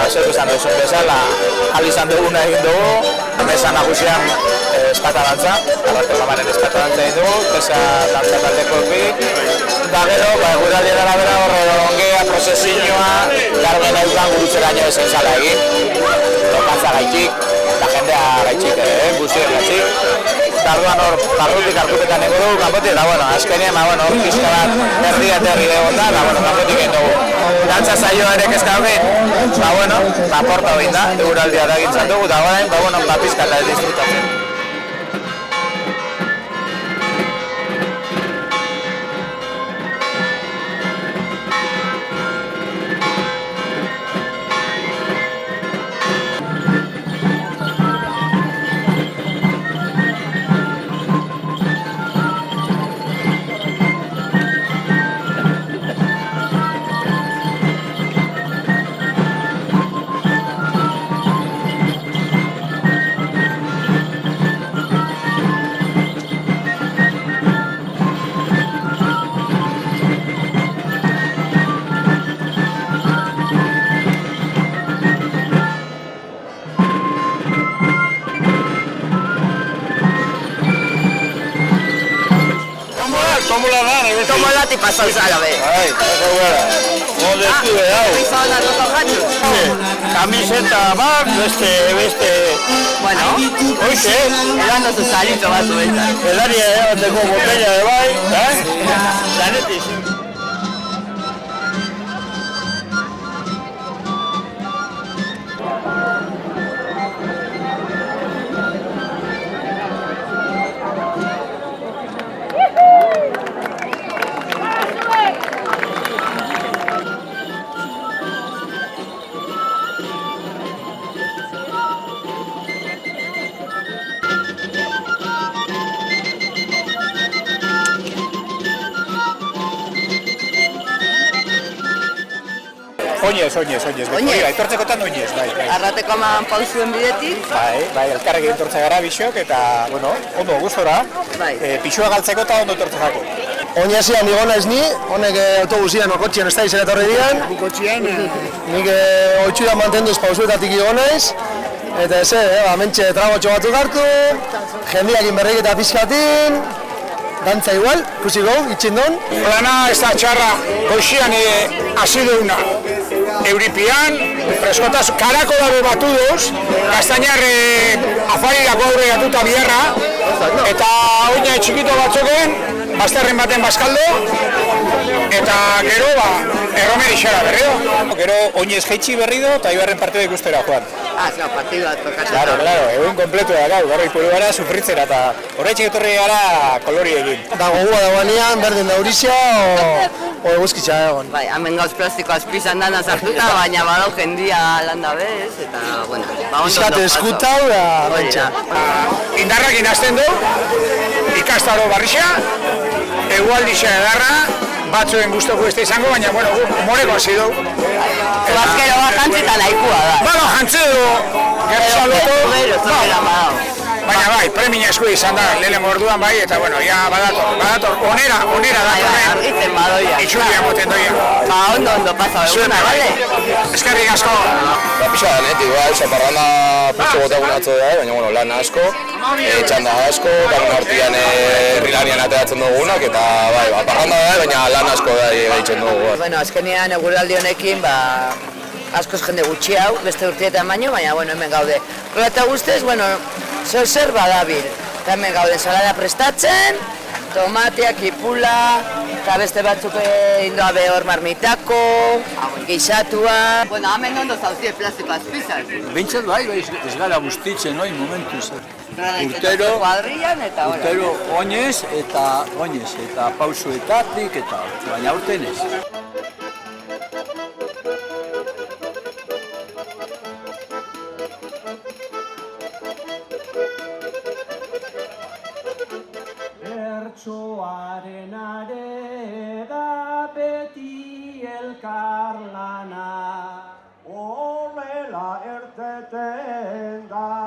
zeu esan duzun bezala, izan duguna egin dugu, mesa nagusian espata dantza, Arrate Kamaren espata dantza egin dugu, pesa dantza taldeko bi, da gero, gure aldien arabera horre ongea, prozesioa, garben eukan gurutzeraino ezen zala egin, lokantza gaitik, eta jendea gaitxik, guztien gaitxik. Tarduan hor, barrutik hartuketan ego dugu, kanpotik, eta bueno, azkenien, hor pizka bat herri egon da, eta bueno, kanpotik egin dugu. Dantza saioa ere kezka hori, porta hori da, eguraldia da gintzan dugu, eta bueno, pizka eta disfrutatzen. Tomolati pasau zara, be. Bai, oso gara. Modestu hau. Izan arroto jatxu. Kamiseta bat, beste... Bueno, Hoxe, edan dozu zarito bat zuetan. edari bateko botella de bai, lanetik. Oinez, etortzekotan oinez, bai. Arrate Kaman pausuen bidetik. Bai, elkarrekin etortze gara bixok, eta, bueno, ondo, gustora. Bai. Pixua galtzeko eta ondo etortze jako. Oinazian nigo naiz ni, honek autobusian okotxian ez da izan etorri dian. Bukotxian. Nik oitxura mantenduz pausuetatik igo naiz. Eta ez, mentxe tragotxo batzuk hartu, jendiakin berriketa pizkatin, dantza igual, ikusi gau, itxindon. Plana ez da txarra, goixian hasi deuna. Euripian, freskotaz, karako dago batu duz, Gaztainar afarirako aurre gatuta biherra, eta oina txikito batzoken, bazterren baten bazkaldo, eta gero, erromeri xara berriro. Gero, oinez jeitsi berrido, eta ibarren partida ikustera, Juan. Partidua tokatzen. Claro, egun kompletu da, gau, gero ipuru gara sufritzera, eta horretxik etorri gara kolori egin. Da gogua dagoenean, berdin da Urizia, o eguzkitza egon. Bai, hemen gauz plastiko azpizan dana sartuta, baina badau jendia landa bez, eta, bueno, Bizkate eskutau da, mentxa. Indarrak inazten du, ikastaro barrixa, egualdixa edarra, batzuen guztoko ez da izango, baina, bueno, humoreko hasi du. Bazkero bat jantzita nahikoa da. Bueno, jantze du, Gero, baina bai, premia esku izan da, lehenengo orduan bai, eta bueno, ja badator, onera da, argitzen badoia. itxuria moten doia. Ondo pasa eguna, bale? Eskerrik asko. Pisa denetik, bai, zaparranda putxo botagun atzo da, baina bueno, lan asko, txanda asko, baina artian herrilanian ateratzen dugunak, eta bai, parranda da, baina lan asko da gaitzen dugu. Bueno, azkenean eguraldi honekin, askoz jende gutxi hau, beste urtietan baino, baina bueno, hemen gaude. Horreta guztez, bueno, zer badabil. Eta hemen gaude salada prestatzen, tomateak, ipula, eta beste batzuk indoa behor marmitako, gisatua. Bueno, hemen ondo zauzie plastiko azpizaz. Bintzat bai, ez gara bustitzen, oi, momentuz. Urtero oinez eta pausuetatik eta baina urten ez. Bertsoaren areda beti elkarlana, horrela erteten da.